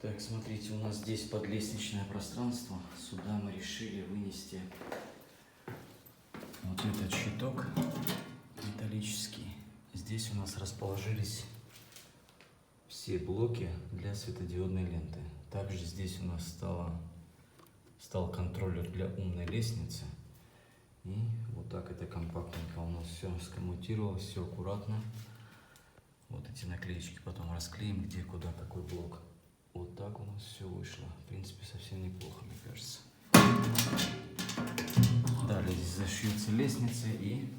Так, смотрите, у нас здесь подлестничное пространство. Сюда мы решили вынести вот этот щиток металлический. Здесь у нас расположились все блоки для светодиодной ленты. Также здесь у нас стал контроллер для умной лестницы. И вот так это компактненько у нас все скоммутировалось, все аккуратно. Вот эти наклеечки потом расклеим, где, куда, какой блок. Вот так у нас все вышло. В принципе, совсем неплохо, мне кажется. Далее здесь зашьются лестницы и